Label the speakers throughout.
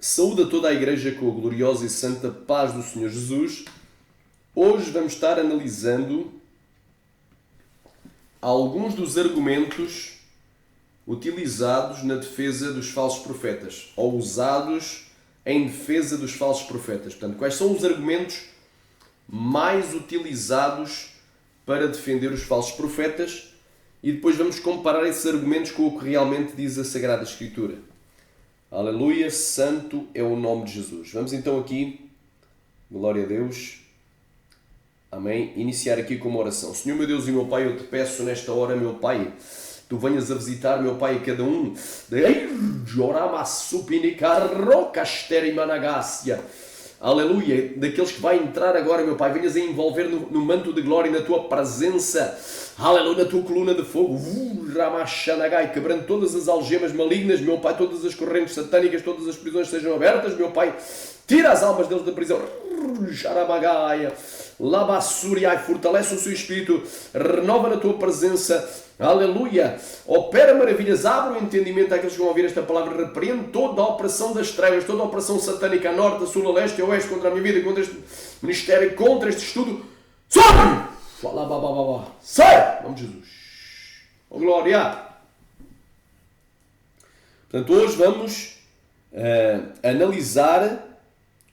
Speaker 1: Saúde a toda a Igreja com a gloriosa e santa paz do Senhor Jesus. Hoje vamos estar analisando alguns dos argumentos utilizados na defesa dos falsos profetas, ou usados em defesa dos falsos profetas. Portanto, quais são os argumentos mais utilizados para defender os falsos profetas, e depois vamos comparar esses argumentos com o que realmente diz a Sagrada Escritura. Aleluia, santo é o nome de Jesus. Vamos então aqui, glória a Deus, amém, iniciar aqui com uma oração. Senhor meu Deus e meu Pai, eu te peço nesta hora, meu Pai, tu venhas a visitar, meu Pai, cada um. Aleluia, daqueles que vai entrar agora, meu Pai, venhas a envolver no manto de glória, na tua presença, aleluia, na tua coluna de fogo, quebrando todas as algemas malignas, meu Pai, todas as correntes satânicas, todas as prisões sejam abertas, meu Pai, tira as almas deles da prisão, fortalece o seu espírito, renova na tua presença, aleluia, opera maravilhas, abre o entendimento àqueles que vão ouvir esta palavra, repreende toda a opressão das trevas, toda a opressão satânica a norte, a sul, a leste, a oeste, contra a minha vida, contra este ministério, contra este estudo. Sai! Sai! Em nome de Jesus. Oh, glória! Portanto, hoje vamos analisar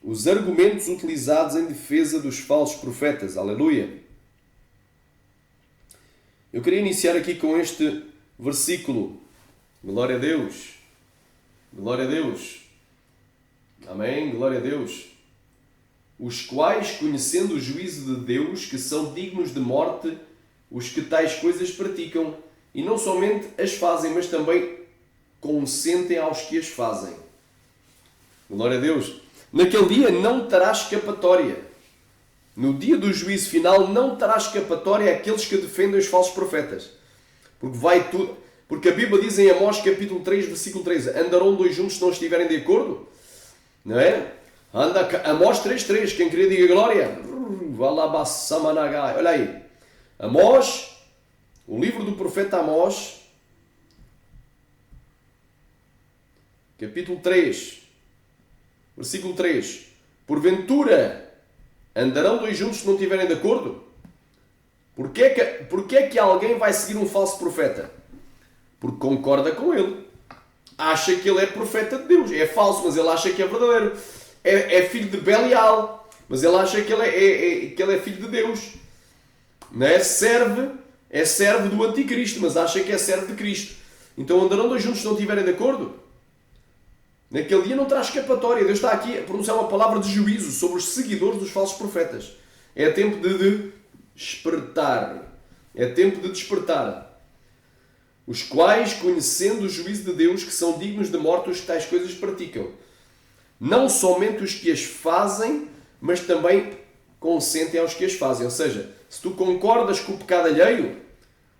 Speaker 1: os argumentos utilizados em defesa dos falsos profetas. Aleluia! Eu queria iniciar aqui com este versículo. Glória a Deus. Glória a Deus. Amém. Glória a Deus. Os quais, conhecendo o juízo de Deus, que são dignos de morte, os que tais coisas praticam, e não somente as fazem, mas também consentem aos que as fazem. Glória a Deus. Naquele dia não terá escapatória. No dia do juízo final não terá escapatória àqueles que defendem os falsos profetas. Porque a Bíblia diz em Amós capítulo 3, versículo 13, andarão dois juntos se não estiverem de acordo? Não é? Amós 3.3, quem queria diga glória. Olha aí. Amós, o livro do profeta Amós, capítulo 3, versículo 3. Porventura andarão dois juntos se não estiverem de acordo? Porquê é que alguém vai seguir um falso profeta? Porque concorda com ele. Acha que ele é profeta de Deus. É falso, mas ele acha que é verdadeiro. É filho de Belial, mas ele acha que ele é filho de Deus. Não é? É servo do anticristo, mas acha que é servo de Cristo. Então andarão dois juntos se não estiverem de acordo? Naquele dia não terá escapatória. Deus está aqui a pronunciar uma palavra de juízo sobre os seguidores dos falsos profetas. É tempo de despertar. É tempo de despertar. Os quais, conhecendo o juízo de Deus, que são dignos de morte, os que tais coisas praticam. Não somente os que as fazem, mas também consentem aos que as fazem. Ou seja, se tu concordas com o pecado alheio,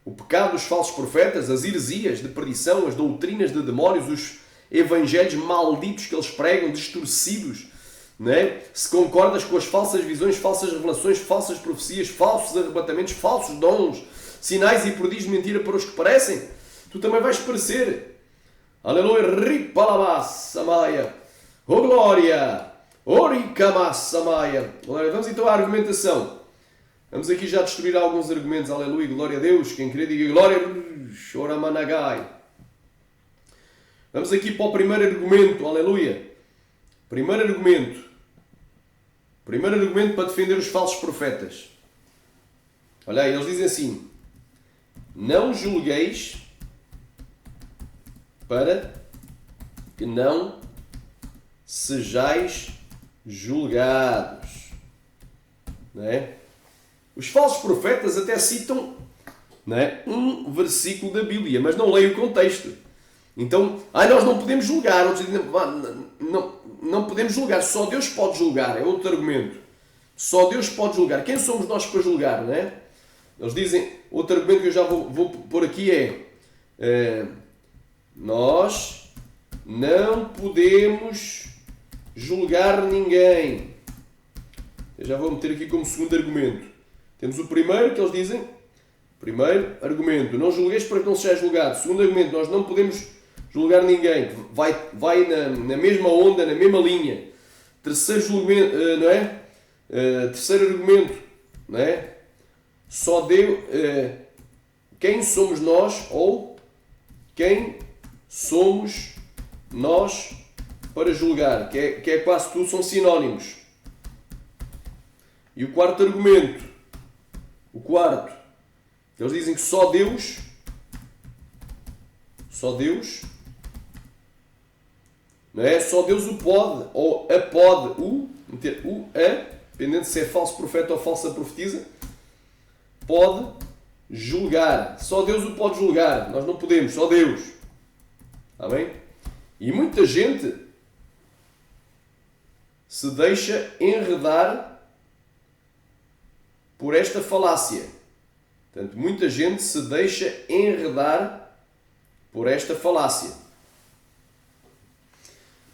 Speaker 1: o pecado dos falsos profetas, as heresias de perdição, as doutrinas de demónios, os evangelhos malditos que eles pregam, distorcidos, não é? Se concordas com as falsas visões, falsas revelações, falsas profecias, falsos arrebatamentos, falsos dons, sinais e prodígios de mentira para os que parecem, tu também vais perecer. Aleluia, ripalabassamaya, oh glória, oricabassamaya. Vamos então à argumentação. Vamos aqui já destruir alguns argumentos. Aleluia, glória a Deus. Quem querer diga glória, choramanagai. Vamos aqui para o primeiro argumento, aleluia. Primeiro argumento para defender os falsos profetas. Olha aí, eles dizem assim: não julgueis para que não sejais julgados. Não é? Os falsos profetas até citam, não é, um versículo da Bíblia, mas não leem o contexto. Então, nós não podemos julgar, não podemos julgar, só Deus pode julgar, é outro argumento. Só Deus pode julgar. Quem somos nós para julgar, não é? Eles dizem, outro argumento que eu já vou pôr aqui é nós não podemos julgar ninguém. Eu já vou meter aqui como segundo argumento. Temos o primeiro que eles dizem, primeiro argumento, não julgueis para que não sejais julgado. Segundo argumento, nós não podemos julgar ninguém, que vai na mesma onda, na mesma linha. Terceiro julgamento, não é? Terceiro argumento, não é? Só Deus, quem somos nós, ou quem somos nós para julgar, que é quase tudo, são sinónimos. E o quarto argumento, eles dizem que só Deus, não é? Só Deus o pode, ou a pode, meter dependendo se é falso profeta ou falsa profetisa, pode julgar. Só Deus o pode julgar, nós não podemos, só Deus. Está bem? E muita gente se deixa enredar por esta falácia. Portanto, muita gente se deixa enredar por esta falácia.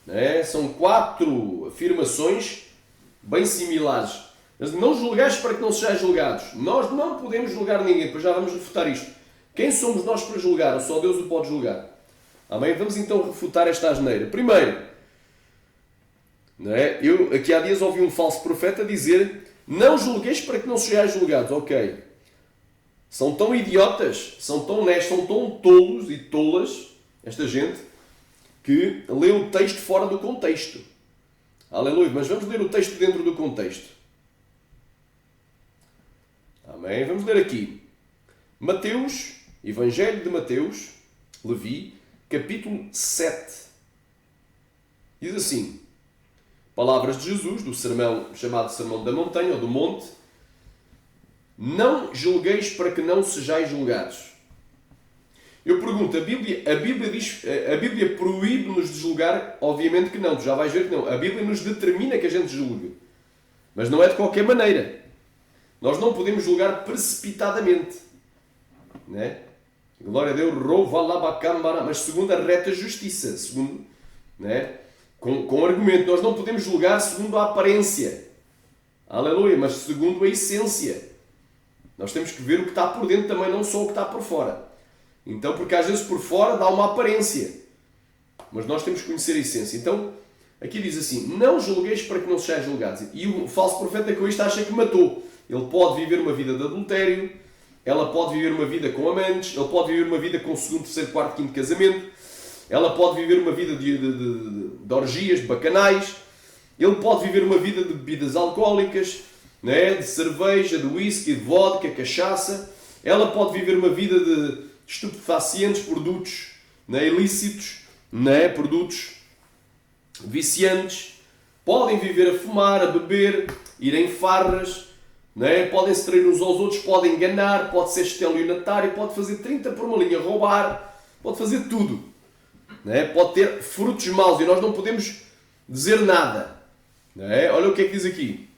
Speaker 1: Não é? São 4 afirmações bem similares. Mas não julgueis para que não sejais julgados. Nós não podemos julgar ninguém, pois já vamos refutar isto. Quem somos nós para julgar? Só Deus o pode julgar. Amém? Vamos então refutar esta asneira. Primeiro, não é? Eu aqui há dias ouvi um falso profeta dizer: não julgueis para que não sejais julgados. Ok. São tão idiotas, são tão nestos, são tão tolos e tolas, esta gente, que lê o texto fora do contexto. Aleluia. Mas vamos ler o texto dentro do contexto. Amém? Vamos ler aqui. Mateus, Evangelho de Mateus, Levi, capítulo 7. Diz assim: palavras de Jesus, do sermão chamado Sermão da Montanha, ou do Monte: não julgueis para que não sejais julgados. Eu pergunto, a Bíblia proíbe-nos de julgar? Obviamente que não, tu já vais ver que não. A Bíblia nos determina que a gente julgue. Mas não é de qualquer maneira. Nós não podemos julgar precipitadamente. Né? Glória a Deus, mas segundo a reta justiça. Segundo, né? Com argumento. Nós não podemos julgar segundo a aparência. Aleluia, mas segundo a essência. Nós temos que ver o que está por dentro também, não só o que está por fora. Então, porque às vezes por fora dá uma aparência. Mas nós temos que conhecer a essência. Então, aqui diz assim: não julgueis para que não sejais julgados. E o falso profeta com isto acha que matou. Ele pode viver uma vida de adultério, ela pode viver uma vida com amantes, ele pode viver uma vida com segundo, terceiro, quarto, quinto casamento, ela pode viver uma vida de orgias, de bacanais, ele pode viver uma vida de bebidas alcoólicas, né? De cerveja, de whisky, de vodka, cachaça. Ela pode viver uma vida de estupefacientes, produtos, né? Ilícitos, né? Produtos viciantes. Podem viver a fumar, a beber, ir em farras, né? Podem se trair uns aos outros, podem enganar, pode ser estelionatário, pode fazer 30 por uma linha, roubar, pode fazer tudo. Né? Pode ter frutos maus e nós não podemos dizer nada. Né? Olha o que é que diz aqui.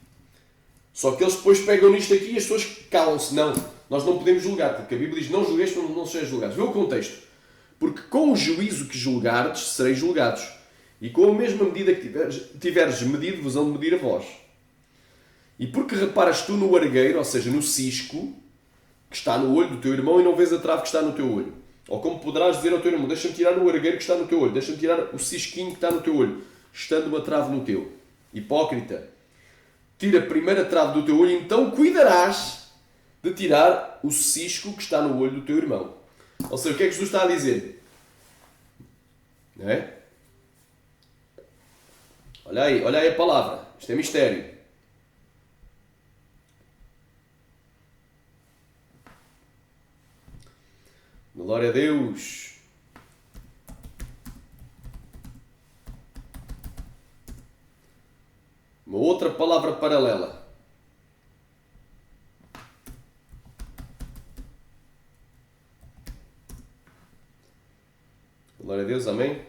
Speaker 1: Só que eles depois pegam nisto aqui e as pessoas calam-se. Não, nós não podemos julgar, porque a Bíblia diz: não julgueis para não sejais julgados. Vê o contexto. Porque com o juízo que julgardes, sereis julgados. E com a mesma medida que tiveres medido, vos hão de medir a vós. E porque reparas tu no argueiro, ou seja, no cisco, que está no olho do teu irmão, e não vês a trave que está no teu olho. Ou como poderás dizer ao teu irmão: deixa-me tirar o argueiro que está no teu olho, deixa-me tirar o cisquinho que está no teu olho, estando uma trave no teu. Hipócrita, tira a primeira trave do teu olho, então cuidarás de tirar o cisco que está no olho do teu irmão. Ou seja, o que é que Jesus está a dizer? Não é? Olha aí a palavra. Isto é mistério. Glória a Deus. Uma outra palavra paralela. Glória a Deus, amém?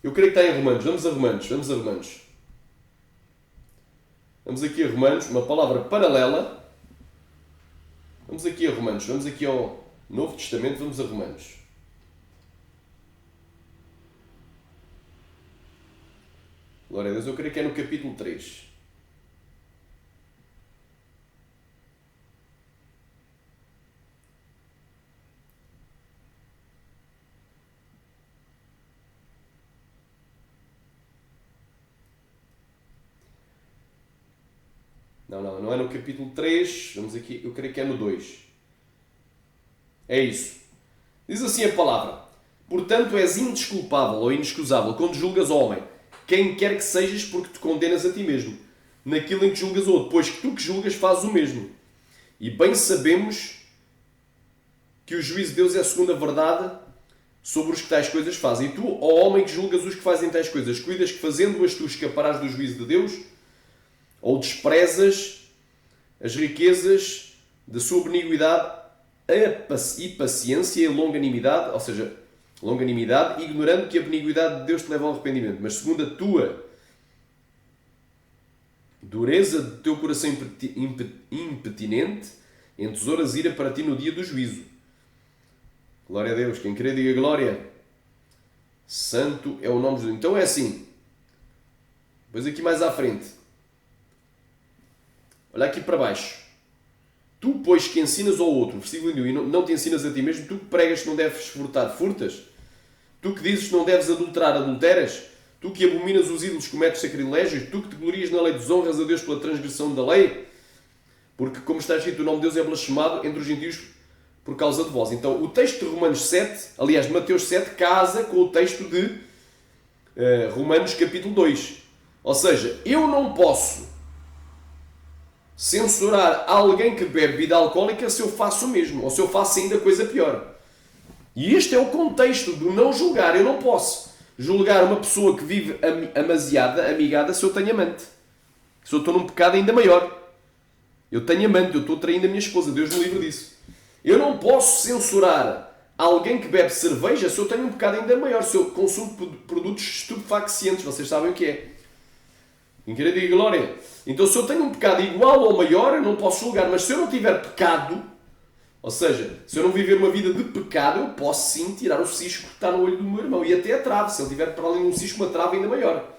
Speaker 1: Eu creio que está em Romanos. Vamos a Romanos. Vamos aqui a Romanos, uma palavra paralela. Vamos aqui a Romanos. Vamos aqui ao Novo Testamento. Vamos a Romanos. Glória a Deus. Eu creio que é no capítulo 3. Não é no capítulo 3. Vamos aqui, eu creio que é no 2. É isso. Diz assim a palavra: portanto és indesculpável ou inexcusável quando julgas o homem, quem quer que sejas, porque te condenas a ti mesmo, naquilo em que julgas o outro, pois que tu que julgas fazes o mesmo. E bem sabemos que o juízo de Deus é segundo a verdade sobre os que tais coisas fazem. E tu, ó homem que julgas os que fazem tais coisas, cuidas que fazendo-as tu escaparás do juízo de Deus? Ou desprezas as riquezas da sua benignidade e paciência e longanimidade, ou seja, longanimidade, ignorando que a benignidade de Deus te leva ao arrependimento, mas segundo a tua dureza do teu coração impetinente, entesouras ira para ti no dia do juízo. Glória a Deus. Quem crê, diga glória. Santo é o nome de Deus. Então é assim. Depois aqui mais à frente. Olha aqui para baixo. Tu, pois, que ensinas ao outro, versículo 1, e não te ensinas a ti mesmo, tu que pregas que não deves furtar, furtas? Tu que dizes que não deves adulterar, adulteras? Tu que abominas os ídolos, cometes sacrilégios? Tu que te glorias na lei, desonras a Deus pela transgressão da lei? Porque, como está escrito, o nome de Deus é blasfemado entre os gentios por causa de vós. Então, o texto de Romanos 7, aliás, de Mateus 7, casa com o texto de Romanos capítulo 2. Ou seja, eu não posso censurar alguém que bebe bebida alcoólica se eu faço o mesmo, ou se eu faço ainda coisa pior. E este é o contexto do não julgar. Eu não posso julgar uma pessoa que vive amasiada, amigada, se eu tenho amante. Se eu estou num pecado ainda maior. Eu tenho amante, eu estou traindo a minha esposa. Deus me livre disso. Eu não posso censurar alguém que bebe cerveja se eu tenho um pecado ainda maior. Se eu consumo produtos estupefacientes. Vocês sabem o que é. Em querer dizer glória. Então, se eu tenho um pecado igual ou maior, eu não posso julgar. Mas se eu não tiver pecado, ou seja, se eu não viver uma vida de pecado, eu posso sim tirar o cisco que está no olho do meu irmão. E até a trave. Se ele tiver para além de um cisco, uma trave ainda maior.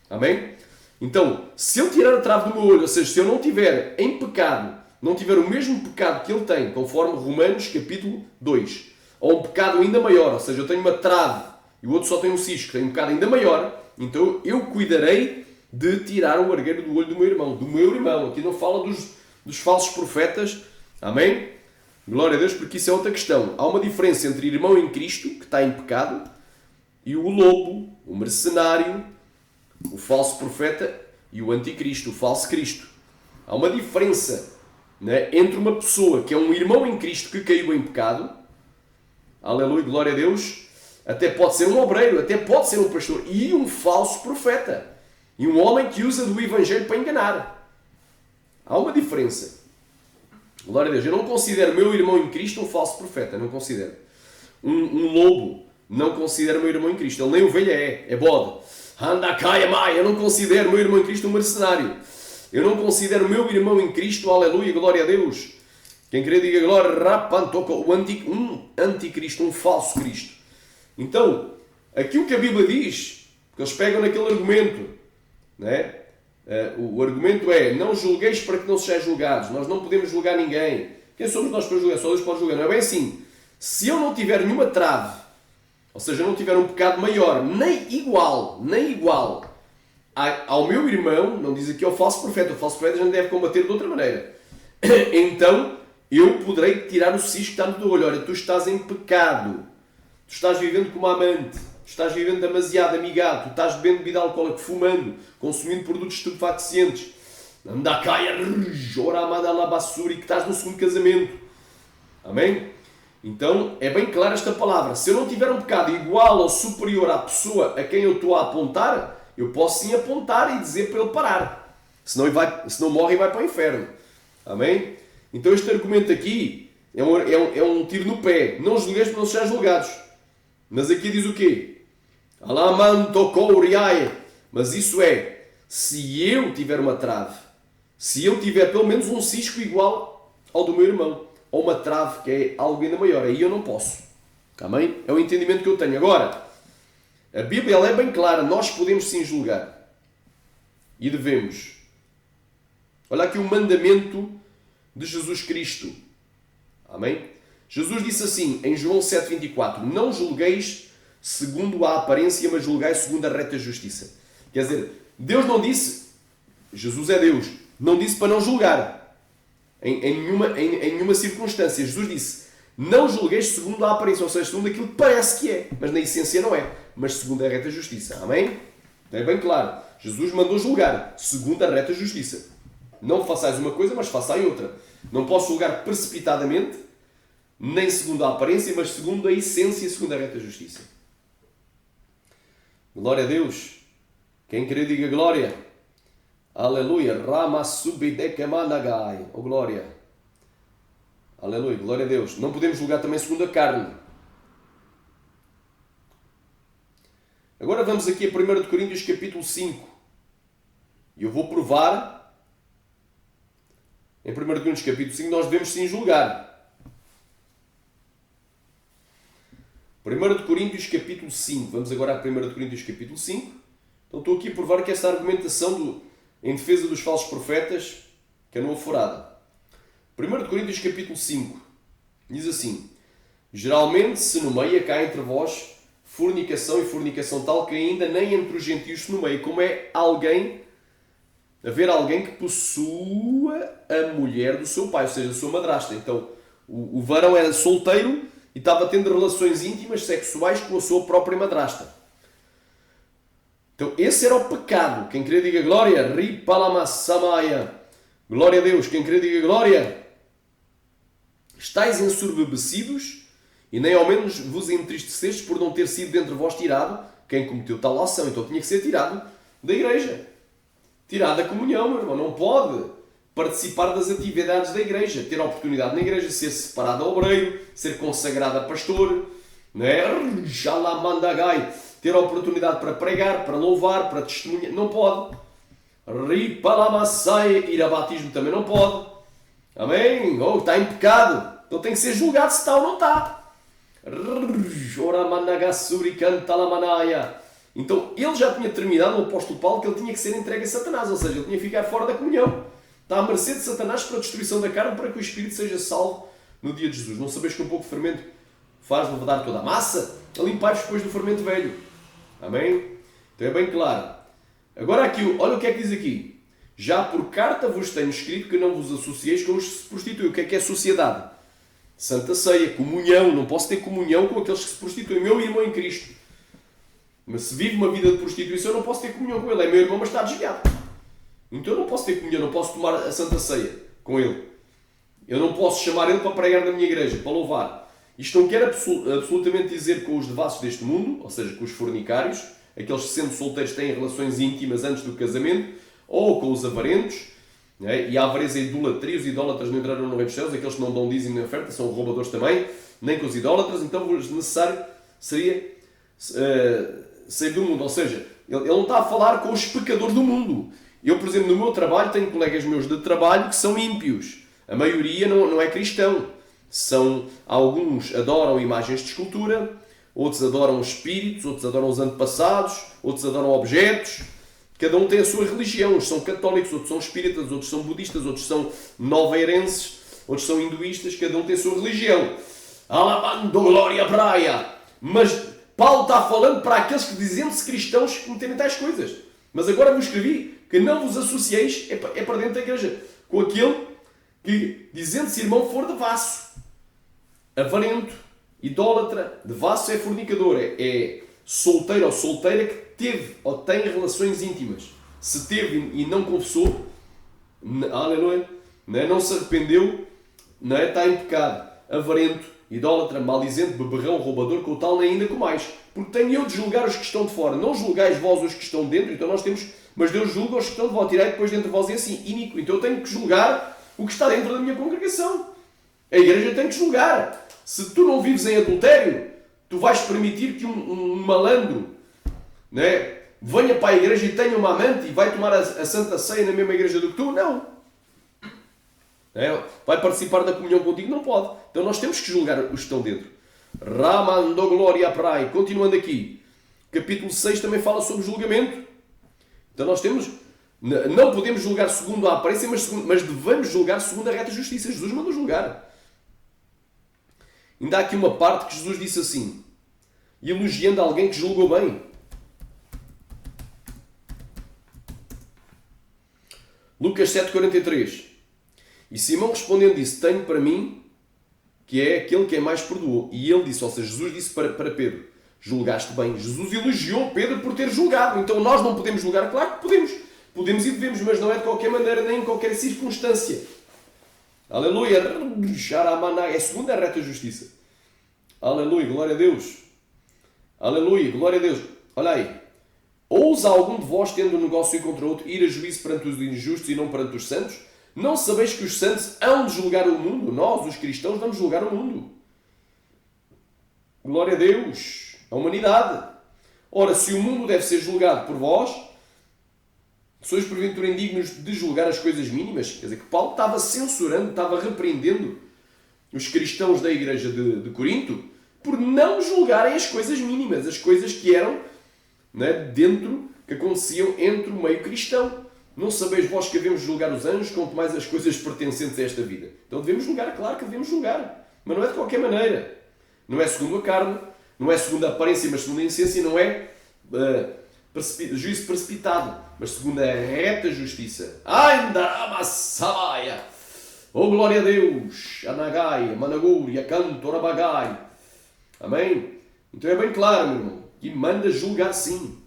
Speaker 1: Amém? Então, se eu tirar a trave do meu olho, ou seja, se eu não tiver em pecado, não tiver o mesmo pecado que ele tem, conforme Romanos capítulo 2, ou um pecado ainda maior, ou seja, eu tenho uma trave e o outro só tem um cisco, tem um pecado ainda maior, então eu cuidarei de tirar o argueiro do olho do meu irmão. Do meu irmão. Aqui não fala dos falsos profetas. Amém? Glória a Deus, porque isso é outra questão. Há uma diferença entre irmão em Cristo, que está em pecado, e o lobo, o mercenário, o falso profeta e o anticristo, o falso Cristo. Há uma diferença, né, entre uma pessoa que é um irmão em Cristo que caiu em pecado, aleluia, glória a Deus, até pode ser um obreiro, até pode ser um pastor, e um falso profeta. E um homem que usa do Evangelho para enganar. Há uma diferença. Glória a Deus. Eu não considero meu irmão em Cristo um falso profeta. Não considero. Um lobo não considero meu irmão em Cristo. Ele nem ovelha é bode. Anda caia mai. Eu não considero meu irmão em Cristo um mercenário. Eu não considero meu irmão em Cristo, aleluia, glória a Deus. Quem quer diga glória, rapantoco, um anticristo, um falso Cristo. Então, aquilo que a Bíblia diz, que eles pegam naquele argumento, né? O argumento é: não julgueis para que não sejais julgados. Nós não podemos julgar ninguém. Quem somos nós para julgar? Só Deus pode julgar. Não é bem assim. Se eu não tiver nenhuma trave, ou seja, não tiver um pecado maior, nem igual ao meu irmão, não diz aqui ao falso profeta. O falso profeta já não deve combater de outra maneira. Então eu poderei tirar o cisco que está no teu olho. Olha, tu estás em pecado, tu estás vivendo como amante, tu estás vivendo demasiado amigado, tu estás bebendo bebida alcoólica, fumando, consumindo produtos estupefacientes, andacaia, oramada labassuri, que estás no segundo casamento. Amém? Então é bem clara esta palavra. Se eu não tiver um pecado igual ou superior à pessoa a quem eu estou a apontar, eu posso sim apontar e dizer para ele parar. Senão morre e vai para o inferno. Amém? Então este argumento aqui é um tiro no pé. Não julgueis para não sejam julgados. Mas aqui diz o quê? Mas isso é, se eu tiver uma trave, se eu tiver pelo menos um cisco igual ao do meu irmão, ou uma trave que é algo ainda maior, aí eu não posso. Amém? É o entendimento que eu tenho. Agora, a Bíblia ela é bem clara, nós podemos sim julgar. E devemos. Olha aqui o mandamento de Jesus Cristo. Amém? Jesus disse assim, em João 7,24, não julgueis segundo a aparência, mas julgai segundo a reta justiça. Quer dizer, Deus não disse, Jesus é Deus, não disse para não julgar. Em nenhuma circunstância. Jesus disse, não julgueis segundo a aparência, ou seja, segundo aquilo que parece que é, mas na essência não é, mas segundo a reta justiça. Amém? Então é bem claro. Jesus mandou julgar segundo a reta justiça. Não façais uma coisa, mas façai outra. Não posso julgar precipitadamente, nem segundo a aparência, mas segundo a essência, segundo a reta justiça. Glória a Deus. Quem querer diga glória. Aleluia. Rama subidekemanagai. Oh glória. Aleluia. Glória a Deus. Não podemos julgar também segundo a carne. Agora vamos aqui a 1 Coríntios capítulo 5. E eu vou provar, em 1 Coríntios capítulo 5, nós devemos sim julgar. 1 Coríntios capítulo 5. Vamos agora a 1 Coríntios capítulo 5. Então estou aqui a provar que esta argumentação em defesa dos falsos profetas que não é furada. 1 Coríntios capítulo 5 diz assim: geralmente se nomeia cá entre vós fornicação e fornicação tal que ainda nem entre os gentios se nomeia, como é haver alguém que possua a mulher do seu pai, ou seja, a sua madrasta. Então o varão era solteiro e estava tendo relações íntimas sexuais com a sua própria madrasta. Então esse era o pecado. Quem querer diga glória. Ripalamassamaya. Glória a Deus. Quem querer diga glória. Estais ensoberbecidos e nem ao menos vos entristecestes por não ter sido dentre vós tirado quem cometeu tal ação. Então tinha que ser tirado da igreja. Tirado da comunhão, meu irmão. Não pode participar das atividades da igreja. Ter a oportunidade na igreja, ser separado a obreiro, ser consagrado a pastor, né? Ter a oportunidade para pregar, para louvar, para testemunhar. Não pode. Ir a batismo também não pode. Amém? Oh, está em pecado. Então tem que ser julgado se está ou não está. Então ele já tinha terminado, o apóstolo Paulo, que ele tinha que ser entregue a Satanás, ou seja, ele tinha que ficar fora da comunhão. Está à mercê de Satanás para a destruição da carne, para que o Espírito seja salvo no dia de Jesus. Não sabes que um pouco de fermento faz levedar toda a massa? Limpai-vos depois do fermento velho. Amém? Então é bem claro. Agora aqui, olha o que é que diz aqui. Já por carta vos tenho escrito que não vos associeis com os que se prostituem. O que é sociedade? Santa Ceia, comunhão. Não posso ter comunhão com aqueles que se prostituem. Meu irmão em Cristo. Mas se vive uma vida de prostituição, eu não posso ter comunhão com ele. É meu irmão, mas está desviado. Então eu não posso ter comunhão, não posso tomar a Santa Ceia com ele. Eu não posso chamar ele para pregar na minha igreja, para louvar. Isto não quer absolutamente dizer com os devassos deste mundo, ou seja, com os fornicários, aqueles que sendo solteiros têm relações íntimas antes do casamento, ou com os avarentos, né? E a avareza e a idolatria, os idólatras não entraram no reino dos céus, aqueles que não dão dízimo nem oferta, são roubadores também, nem com os idólatras, então o necessário seria sair do mundo, ou seja, ele não está a falar com os pecadores do mundo. Eu, por exemplo, no meu trabalho, tenho colegas meus de trabalho que são ímpios. A maioria não é cristão. Alguns adoram imagens de escultura, outros adoram espíritos, outros adoram os antepassados, outros adoram objetos. Cada um tem a sua religião. Uns são católicos, outros são espíritas, outros são budistas, outros são noveirenses, outros são hinduístas. Cada um tem a sua religião. Alabando glória praia. Mas Paulo está falando para aqueles que dizendo-se cristãos cometerem tais coisas. Mas agora vos escrevi que não vos associeis, é para dentro da igreja, com aquele que, dizendo-se irmão, for devasso, avarento, idólatra, devasso é fornicador, é solteiro ou solteira que teve ou tem relações íntimas. Se teve e não confessou, aleluia, não se arrependeu, está em pecado. Avarento, idólatra, maldizente, beberrão, roubador, com tal nem ainda com mais. Porque tenho eu de julgar os que estão de fora. Não julgais vós os que estão dentro. Então nós temos... Mas Deus julga os que estão de volta. Tirei depois dentro de vós e assim, iníquo. Então eu tenho que julgar o que está dentro da minha congregação. A igreja tem que julgar. Se tu não vives em adultério, tu vais permitir que um malandro, né, venha para a igreja e tenha uma amante e vai tomar a Santa Ceia na mesma igreja do que tu? Não. Vai participar da comunhão contigo? Não pode. Então nós temos que julgar os que estão dentro. Ramando glória prai. Continuando aqui. Capítulo 6 também fala sobre julgamento. Então nós não podemos julgar segundo a aparência, mas devemos julgar segundo a reta justiça. Jesus mandou julgar. Ainda há aqui uma parte que Jesus disse assim, elogiando alguém que julgou bem. Lucas 7,43. E Simão respondendo disse, tenho para mim que é aquele que é mais perdoou. E ele disse, ou seja, Jesus disse para Pedro, julgaste bem. Jesus elogiou Pedro por ter julgado. Então nós não podemos julgar? Claro que podemos. Podemos e devemos, mas não é de qualquer maneira, nem em qualquer circunstância. Aleluia. É segundo a reta justiça. Aleluia. Glória a Deus. Aleluia. Glória a Deus. Olha aí. Ousa algum de vós, tendo um negócio contra outro, ir a juízo perante os injustos e não perante os santos? Não sabeis que os santos hão de julgar o mundo? Nós, os cristãos, vamos julgar o mundo. Glória a Deus. A humanidade. Ora, se o mundo deve ser julgado por vós, sois porventura indignos de julgar as coisas mínimas? Quer dizer que Paulo estava censurando, estava repreendendo os cristãos da igreja de Corinto por não julgarem as coisas mínimas, as coisas que eram, né, dentro, que aconteciam entre o meio cristão. Não sabeis vós que devemos julgar os anjos, quanto mais as coisas pertencentes a esta vida. Então devemos julgar, claro que devemos julgar, mas não é de qualquer maneira. Não é segundo a carne, não é segundo a aparência, mas segundo a essência, não é juízo precipitado, mas segundo a reta justiça. Ainda oh, glória a Deus! Anagai, Managúria, Canto, Orabagai. Amém? Então é bem claro, meu irmão, que manda julgar sim.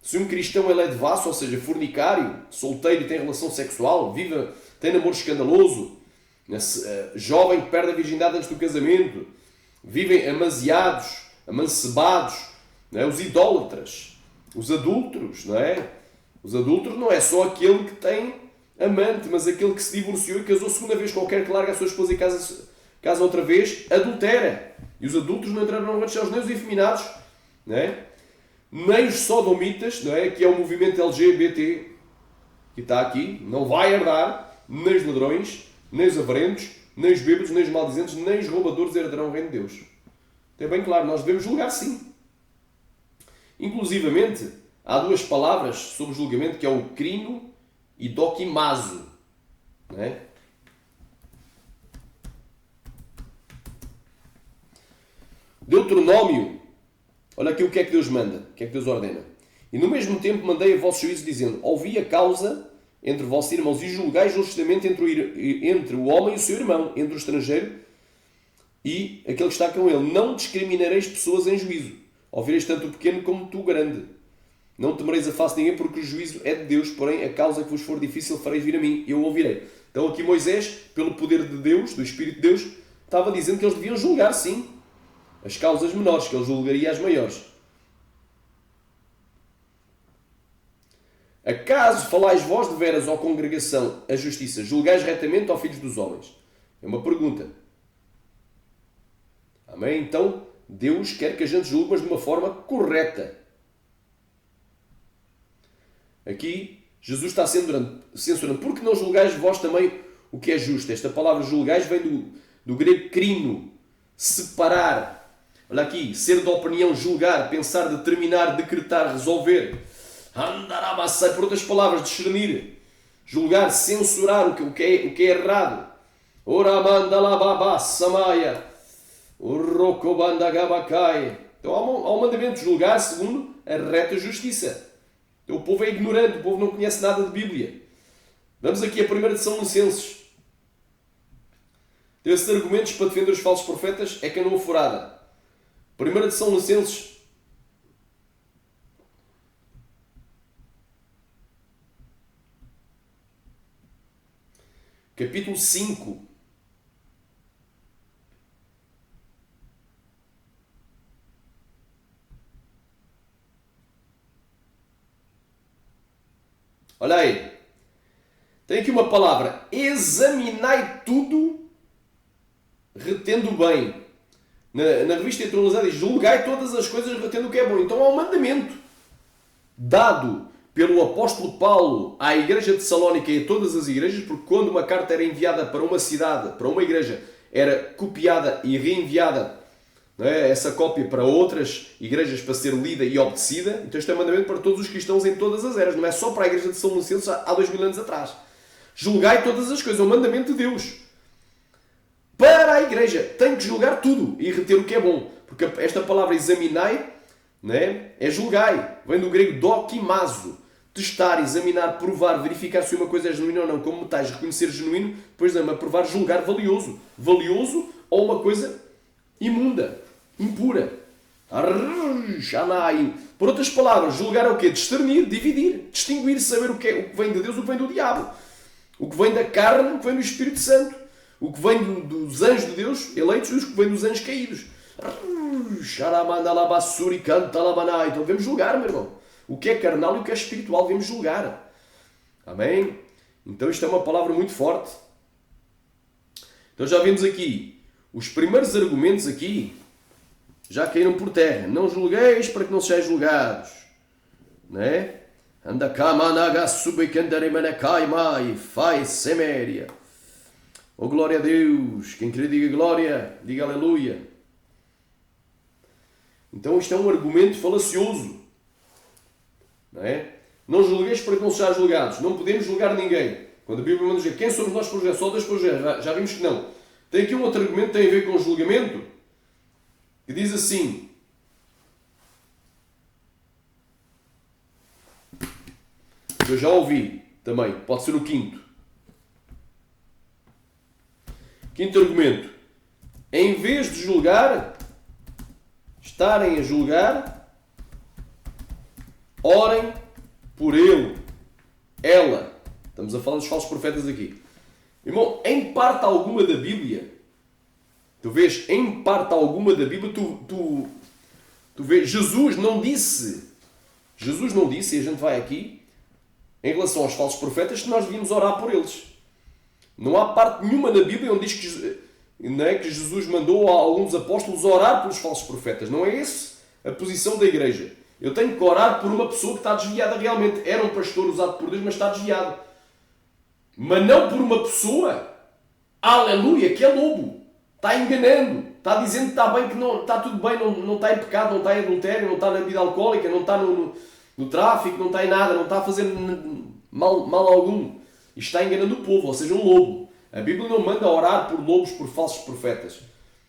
Speaker 1: Se um cristão ele é devasso, ou seja, fornicário, solteiro e tem relação sexual, tem namoro escandaloso, jovem que perde a virgindade antes do casamento, vivem amaziados, amancebados, não é? Os idólatras, os adúlteros, não é? Os adúlteros não é só aquele que tem amante, mas aquele que se divorciou e casou segunda vez, qualquer que larga a sua esposa e casa outra vez, adultera. E os adúlteros não entraram no reino dos céus, nem os efeminados, não é? Nem os sodomitas, não é? Que é o movimento LGBT que está aqui, não vai herdar, nem os ladrões, nem os avarentos, nem os bêbados, nem os maldizentes, nem os roubadores herdarão o reino de Deus. Então é bem claro, nós devemos julgar sim. Inclusivamente, há duas palavras sobre julgamento que é o crino e doquimazo. Não é? Deuteronômio, olha aqui o que é que Deus manda, o que é que Deus ordena. E no mesmo tempo mandei a vosso juízo dizendo, ouvi a causa entre vossos irmãos e julgai justamente entre o homem e o seu irmão, entre o estrangeiro e aquele que está com ele. Não discriminareis pessoas em juízo. Ouvireis tanto o pequeno como tu o grande. Não temereis a face de ninguém, porque o juízo é de Deus, porém a causa que vos for difícil fareis vir a mim, eu ouvirei. Então aqui Moisés, pelo poder de Deus, do Espírito de Deus, estava dizendo que eles deviam julgar, sim, as causas menores, que ele julgaria as maiores. Acaso falais vós de veras, ó congregação, a justiça, julgais retamente, ó filhos dos homens? É uma pergunta. Amém? Então, Deus quer que a gente julgue, mas de uma forma correta. Aqui, Jesus está censurando. Por que não julgais vós também o que é justo? Esta palavra julgais vem do grego crino, separar. Olha aqui, ser de opinião, julgar, pensar, determinar, decretar, resolver. Andarabassai, por outras palavras, discernir, julgar, censurar o que é errado. Oramandalababassamaya, urrokobandagabakai. Então há um mandamento de julgar segundo a reta justiça. Então, o povo é ignorante, o povo não conhece nada de Bíblia. Vamos aqui a 1 de São Licenses. Esses argumentos para defender os falsos profetas é canoa furada. 1 de São Licenses, capítulo 5. Olha aí. Tem aqui uma palavra. Examinai tudo, retendo bem. Na revista atualizada diz, julgai todas as coisas, retendo o que é bom. Então há um mandamento dado pelo apóstolo Paulo à igreja de Salónica e a todas as igrejas, porque quando uma carta era enviada para uma cidade, para uma igreja, era copiada e reenviada, não é? Essa cópia para outras igrejas para ser lida e obedecida. Então este é um mandamento para todos os cristãos em todas as eras, não é só para a igreja de São Licenses há 2000 anos atrás. Julgai todas as coisas, é um mandamento de Deus. Para a igreja, tem que julgar tudo e reter o que é bom. Porque esta palavra examinai, né, é julgai, vem do grego dokimazo. testar, examinar, provar, verificar se uma coisa é genuína ou não, como metais, reconhecer genuíno, depois dá-me a provar, julgar valioso. Valioso ou uma coisa imunda, impura. Por outras palavras, julgar é o quê? Discernir, dividir, distinguir, saber o que vem de Deus, o que vem do diabo. O que vem da carne, o que vem do Espírito Santo. O que vem dos anjos de Deus eleitos e o que vem dos anjos caídos. Então devemos julgar, meu irmão. O que é carnal e o que é espiritual devemos julgar. Amém? Então isto é uma palavra muito forte. Então já vimos aqui. Os primeiros argumentos aqui já caíram por terra. Não julgueis para que não sejais julgados. Não é? Anda cá, managa, subecandaremanacai, mai, fai, seméria. Oh, glória a Deus. Quem querer diga glória, diga aleluia. Então isto é um argumento falacioso. Não é? Não julgueis para que não sejais julgados. Não podemos julgar ninguém. Quando a Bíblia manda dizer quem somos nós para julgar, só Deus para julgar. Já vimos que não. Tem aqui um outro argumento que tem a ver com o julgamento, que diz assim: eu já ouvi também, pode ser o quinto. Quinto argumento: em vez de julgar, estarem a julgar, orem por ele, ela. Estamos a falar dos falsos profetas aqui. Irmão, em parte alguma da Bíblia, tu vês, em parte alguma da Bíblia, tu vês, Jesus não disse, e a gente vai aqui, em relação aos falsos profetas, que nós devíamos orar por eles. Não há parte nenhuma na Bíblia onde diz que Jesus mandou a alguns apóstolos orar pelos falsos profetas. Não é essa a posição da igreja. Eu tenho que orar por uma pessoa que está desviada realmente. Era um pastor usado por Deus, mas está desviado. Mas não por uma pessoa, aleluia, que é lobo. Está enganando. Está dizendo que está bem, que não, está tudo bem, não está em pecado, não está em adultério, não está na bebida alcoólica, não está no tráfico, não está em nada, não está a fazer mal algum. E está enganando o povo, ou seja, um lobo. A Bíblia não manda orar por lobos, por falsos profetas.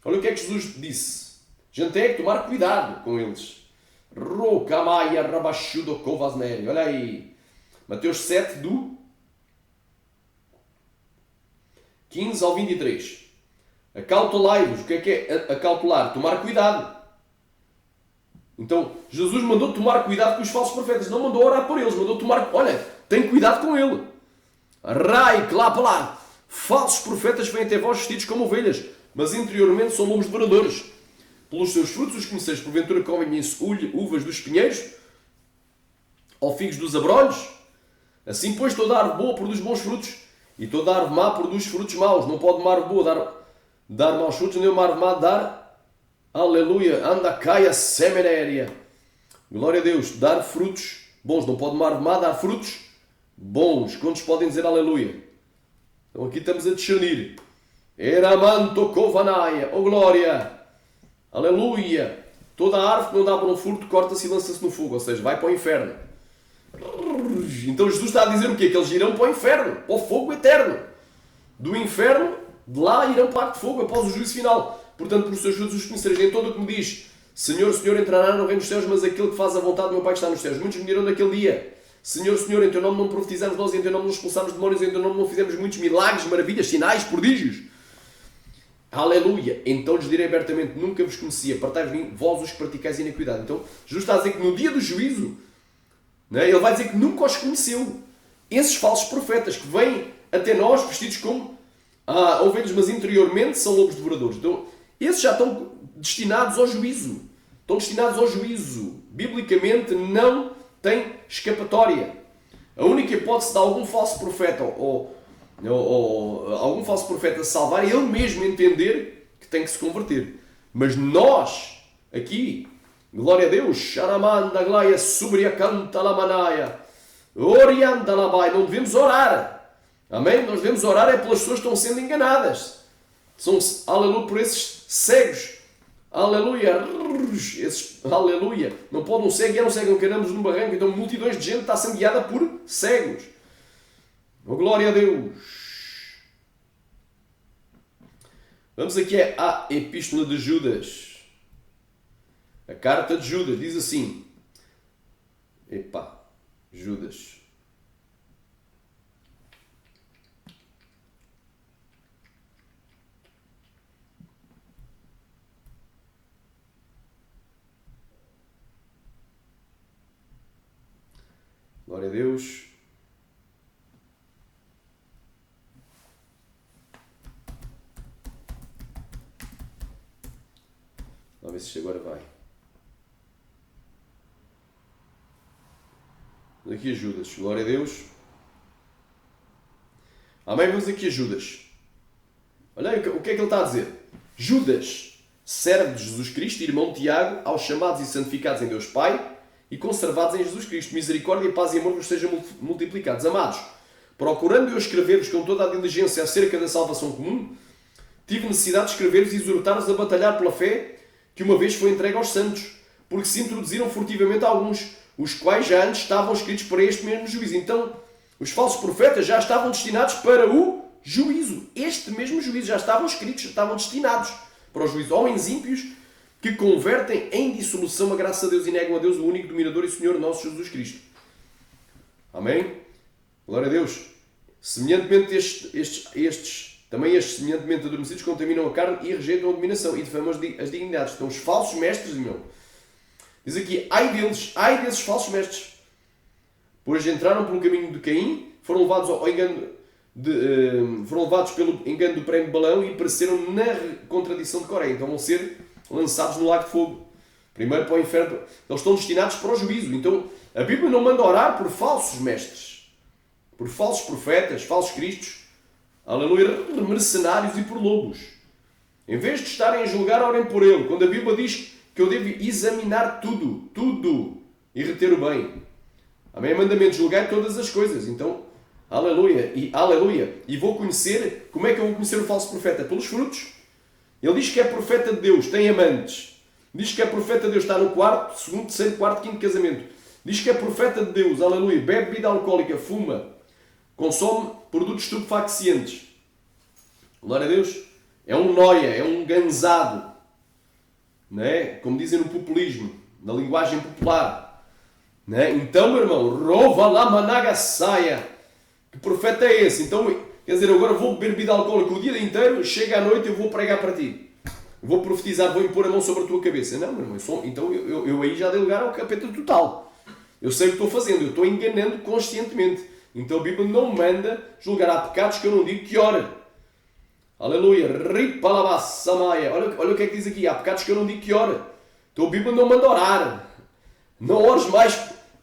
Speaker 1: Olha o que é que Jesus disse. A gente tem que tomar cuidado com eles. Olha aí. Mateus 7, do 15 ao 23. Acautelai-vos. O que é acautelar? Tomar cuidado. Então, Jesus mandou tomar cuidado com os falsos profetas. Não mandou orar por eles. Mandou tomar... Olha, tem cuidado com ele. Rai, lá. Falsos profetas vêm até vós vestidos como ovelhas, mas interiormente são lobos devoradores. Pelos seus frutos os conheceis. Porventura comem-se uvas dos espinheiros? Ou figos dos abrolhos? Assim, pois, toda árvore boa produz bons frutos, e toda árvore má produz frutos maus. Não pode uma árvore boa dar maus frutos, nem uma árvore má dar, aleluia, anda, caia, semenéria. Glória a Deus, dar frutos bons. Não pode uma árvore má dar frutos bons. Quantos podem dizer aleluia? Então aqui estamos a discernir. Eramanto covanaia, oh glória, aleluia. Toda a árvore que não dá para um fruto corta-se e lança-se no fogo, ou seja, vai para o inferno. Então Jesus está a dizer o quê? Que eles irão para o inferno, para o fogo eterno. Do inferno, de lá irão para o lago de fogo após o juízo final. Portanto, por seus frutos os conhecereis. Nem todo o que me diz Senhor, Senhor, entrará no reino dos céus, mas aquele que faz a vontade do meu Pai que está nos céus. Muitos me dirão naquele dia: Senhor, Senhor, em teu nome não profetizamos nós, em teu nome não expulsamos demónios, em teu nome não fizemos muitos milagres, maravilhas, sinais, prodígios. Aleluia! Então lhes direi abertamente: nunca vos conhecia, apartai-vos de mim, vós os que praticais iniquidade. Então Jesus está a dizer que no dia do juízo, ele vai dizer que nunca os conheceu. Esses falsos profetas que vêm até nós vestidos como ovelhas, mas interiormente são lobos devoradores. Então esses já estão destinados ao juízo. Estão destinados ao juízo. Biblicamente não tem escapatória. A única hipótese de algum falso profeta ou algum falso profeta se salvar é ele mesmo entender que tem que se converter. Mas nós, aqui, glória a Deus, Sharamanda Glaia Subria Canta Lamanaya, Orianda Labai, não devemos orar. Amém? Nós devemos orar é pelas pessoas que estão sendo enganadas. São, aleluia, por esses cegos. Aleluia. Aleluia. Não pode um cego guiar um cego, não queremos num barranco. Então multidões de gente está sendo guiada por cegos. Oh, glória a Deus. Vamos aqui à Epístola de Judas. A carta de Judas diz assim. Judas. Glória a Deus. Vamos ver se isto agora vai. Vamos aqui a Judas. Glória a Deus. Amém? Vamos aqui a Judas. Olha aí o que é que ele está a dizer. Judas, servo de Jesus Cristo, irmão de Tiago, aos chamados e santificados em Deus Pai e conservados em Jesus Cristo. Misericórdia, paz e amor vos sejam multiplicados. Amados, procurando eu escrever-vos com toda a diligência acerca da salvação comum, tive necessidade de escrever-vos e exortar-vos a batalhar pela fé que uma vez foi entregue aos santos, porque se introduziram furtivamente alguns, os quais já antes estavam escritos para este mesmo juízo. Então, os falsos profetas já estavam destinados para o juízo. Este mesmo juízo já estavam escritos, já estavam destinados para o juízo. Homens ímpios que convertem em dissolução a graça de Deus e negam a Deus, o único dominador e Senhor nosso Jesus Cristo. Amém? Glória a Deus. Semelhantemente estes, semelhantemente adormecidos, contaminam a carne e rejeitam a dominação e difamam as dignidades. Então, os falsos mestres, irmão. Diz aqui, ai desses falsos mestres. Pois entraram pelo caminho de Caim, foram levados pelo engano do prémio de Balaão e pereceram na contradição de Coré. Então vão ser lançados no lago de fogo. Primeiro para o inferno. Eles estão destinados para o juízo. Então a Bíblia não manda orar por falsos mestres, por falsos profetas, falsos cristos, aleluia, mercenários e por lobos. Em vez de estarem a julgar, orem por ele. Quando a Bíblia diz que eu devo examinar tudo e reter o bem. Amém? Mandamento, julgai todas as coisas. Então, aleluia. E vou conhecer, como é que eu vou conhecer o falso profeta? Pelos frutos. Ele diz que é profeta de Deus, tem amantes. Diz que é profeta de Deus, está no quarto, segundo, terceiro, quarto, quinto casamento. Diz que é profeta de Deus, aleluia. Bebe bebida alcoólica, fuma, consome produtos estupefacientes. Glória a Deus. É um noia, é um ganzado. Não é? Como dizem no populismo, na linguagem popular. Né? Então, meu irmão, rova lá managa saia. Que profeta é esse? Então, quer dizer, agora vou beber bebida alcoólica o dia inteiro, chega à noite e eu vou pregar para ti. Vou profetizar, vou impor a mão sobre a tua cabeça. Não, meu irmão, então eu aí já dei lugar ao capeta total. Eu sei o que estou fazendo, eu estou enganando conscientemente. Então a Bíblia não manda julgar. Há pecados que eu não digo que ora. Aleluia. Ripalabassamaya. Olha o que é que diz aqui. Há pecados que eu não digo que ora. Então a Bíblia não manda orar. Não ores mais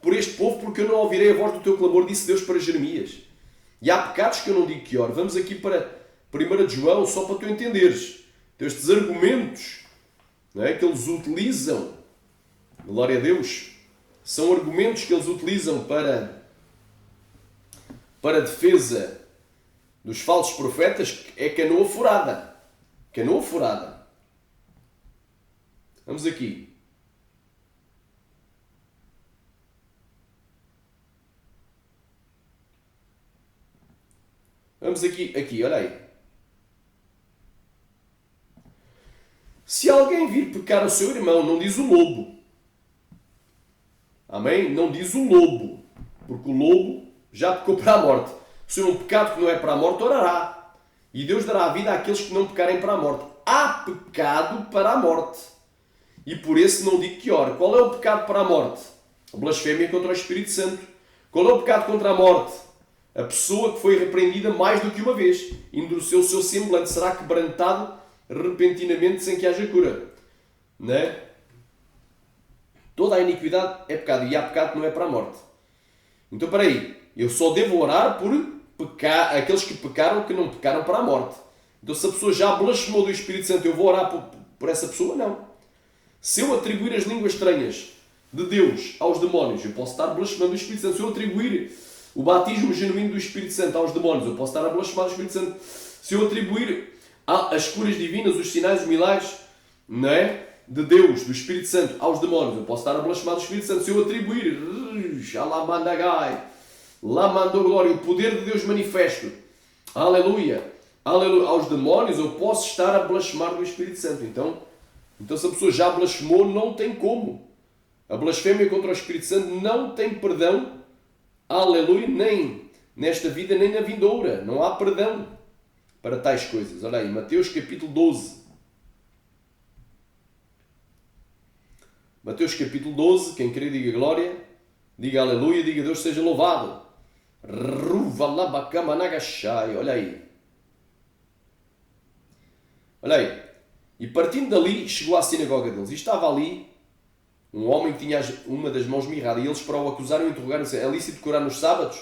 Speaker 1: por este povo, porque eu não ouvirei a voz do teu clamor, disse Deus para Jeremias. E há pecados que eu não digo que ore. Vamos aqui para 1 de João, só para tu entenderes. Então, estes argumentos, não é, que eles utilizam, glória a Deus, são argumentos que eles utilizam para defesa dos falsos profetas, é canoa furada. Canoa furada. Vamos aqui. Vamos aqui, olha aí. Se alguém vir pecar o seu irmão, não diz o lobo. Amém? Não diz o lobo. Porque o lobo já pecou para a morte. Se é um pecado que não é para a morte, orará. E Deus dará a vida àqueles que não pecarem para a morte. Há pecado para a morte. E por esse não digo que ore. Qual é o pecado para a morte? A blasfémia contra o Espírito Santo. Qual é o pecado contra a morte? A pessoa que foi repreendida mais do que uma vez, endureceu o seu semblante, será quebrantado repentinamente sem que haja cura. Não é? Toda a iniquidade é pecado, e há pecado que não é para a morte. Então, espera aí, eu só devo orar por aqueles que pecaram, que não pecaram para a morte. Então, se a pessoa já blasfemou do Espírito Santo, eu vou orar por essa pessoa? Não. Se eu atribuir as línguas estranhas de Deus aos demónios, eu posso estar blasfemando do Espírito Santo. Se eu atribuir o batismo genuíno do Espírito Santo aos demónios, eu posso estar a blasfemar do Espírito Santo. Se eu atribuir as curas divinas, os sinais, os milagres, não é, de Deus, do Espírito Santo, aos demónios, eu posso estar a blasfemar do Espírito Santo. Se eu atribuir Lamandou glória, o poder de Deus manifesto, aleluia, aos demónios, eu posso estar a blasfemar do Espírito Santo. Então se a pessoa já blasfemou, não tem como. A blasfémia contra o Espírito Santo não tem perdão. Aleluia, nem nesta vida, nem na vindoura. Não há perdão para tais coisas. Olha aí, Mateus capítulo 12. Mateus capítulo 12, quem querer diga glória. Diga aleluia, diga Deus seja louvado. Ruvalabakamanagashai. Olha aí. Olha aí. E partindo dali, chegou à sinagoga deles. E estava ali um homem que tinha uma das mãos mirrada. E eles, para o acusarem, interrogaram-se: é lícito curar nos sábados?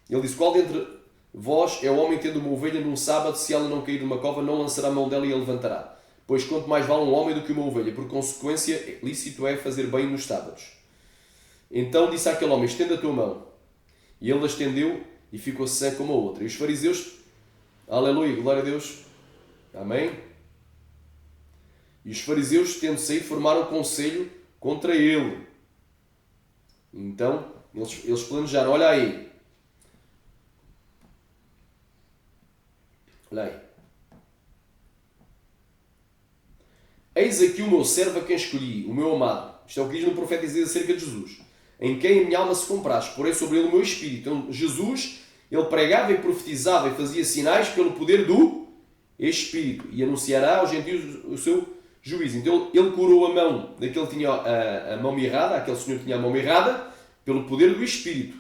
Speaker 1: Ele disse: qual dentre vós é o homem tendo uma ovelha num sábado, se ela não cair numa cova, não lançará a mão dela e a levantará? Pois quanto mais vale um homem do que uma ovelha. Por consequência, lícito é fazer bem nos sábados. Então disse àquele homem: estende a tua mão. E ele a estendeu e ficou sã como a outra. E os fariseus, aleluia, glória a Deus, amém? E os fariseus, tendo saído, formaram um conselho contra ele. Então, eles planejaram: olha aí. Olha aí. Eis aqui o meu servo a quem escolhi, o meu amado. Isto é o que diz no profeta Isaías acerca de Jesus. Em quem a minha alma se compraz, porém sobre ele o meu espírito. Então, Jesus, ele pregava e profetizava e fazia sinais pelo poder do Espírito. E anunciará aos gentios o seu juízo. Então, ele curou a mão daquele que tinha a mão mirrada, aquele senhor que tinha a mão mirrada, pelo poder do Espírito.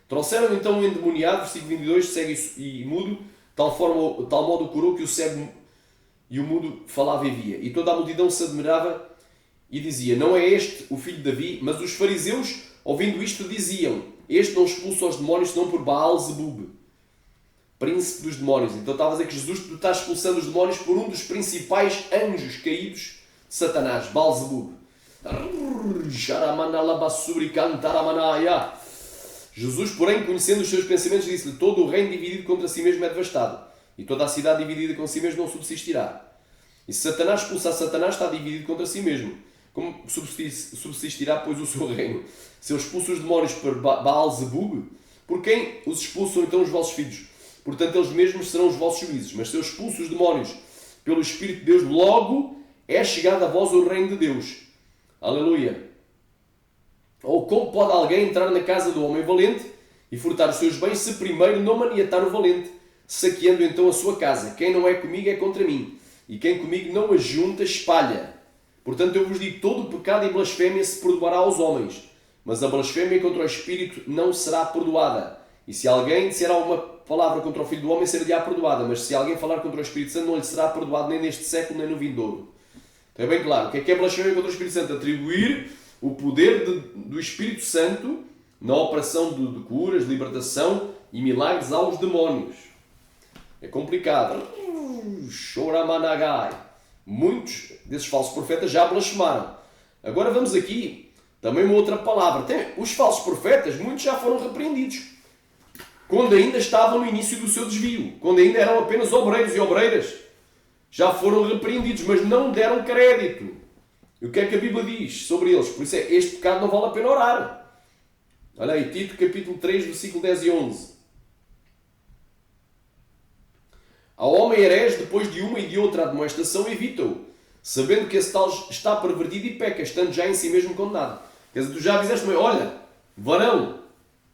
Speaker 1: Trouxeram então um endemoniado, versículo 22, cego e mudo, tal modo o curou que o cego e o mudo falava e via. E toda a multidão se admirava e dizia: não é este o filho de Davi? Mas os fariseus, ouvindo isto, diziam: este não expulsa os demónios senão por Baal-zebub, príncipe dos demónios. Então estava a dizer que Jesus está expulsando os demónios por um dos principais anjos caídos de Satanás, Baal-zebub. Jesus, porém, conhecendo os seus pensamentos, disse-lhe: todo o reino dividido contra si mesmo é devastado, e toda a cidade dividida com si mesmo não subsistirá. E se Satanás expulsar Satanás, está dividido contra si mesmo. Como subsistirá, pois, o seu reino? Se eu expulso os demónios por Baal-zebub, por quem os expulsam então os vossos filhos? Portanto, eles mesmos serão os vossos juízes. Mas se eu expulso os demónios pelo Espírito de Deus, logo é chegado a vós o reino de Deus. Aleluia. Ou como pode alguém entrar na casa do homem valente e furtar os seus bens, se primeiro não maniatar o valente, saqueando então a sua casa? Quem não é comigo é contra mim, e quem comigo não ajunta, espalha. Portanto, eu vos digo: todo o pecado e blasfémia se perdoará aos homens, mas a blasfémia contra o Espírito não será perdoada. E se alguém disser alguma palavra contra o Filho do Homem, será-lhe perdoada, mas se alguém falar contra o Espírito Santo, não lhe será perdoado nem neste século, nem no vindouro. Então é bem claro. O que é blasfémia contra o Espírito Santo? Atribuir o poder do Espírito Santo na operação de curas, libertação e milagres aos demónios. É complicado. Choramanagai. Muitos desses falsos profetas já blasfemaram. Agora vamos aqui também uma outra palavra. Os falsos profetas, muitos já foram repreendidos, quando ainda estavam no início do seu desvio, quando ainda eram apenas obreiros e obreiras. Já foram repreendidos, mas não deram crédito. E o que é que a Bíblia diz sobre eles? Por isso este pecado não vale a pena orar. Olha aí, Tito capítulo 3, versículo 10 e 11. Ao homem herege, depois de uma e de outra admoestação, evita-o, sabendo que esse tal está pervertido e peca, estando já em si mesmo condenado. Quer dizer, tu já avisaste-me: olha, varão,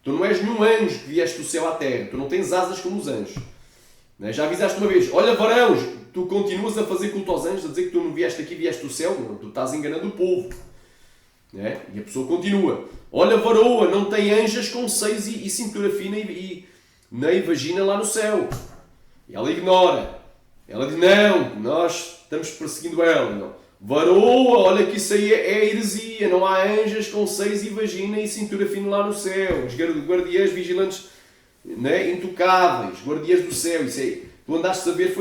Speaker 1: tu não és nenhum anjo que vieste do céu à terra, tu não tens asas como os anjos. Já avisaste uma vez: olha, varão, tu continuas a fazer culto aos anjos, a dizer que tu não vieste aqui, vieste do céu, não, tu estás enganando o povo. E a pessoa continua: olha, varoa, não tem anjas com seios e cintura fina e nem vagina lá no céu. E ela ignora. Ela diz: não, nós estamos perseguindo ela. Não. Varoa, olha que isso aí é heresia. Não há anjas com seios e vagina e cintura fina lá no céu. Os guardiães vigilantes, intocáveis, guardiães do céu. Isso aí. Tu andaste a ver,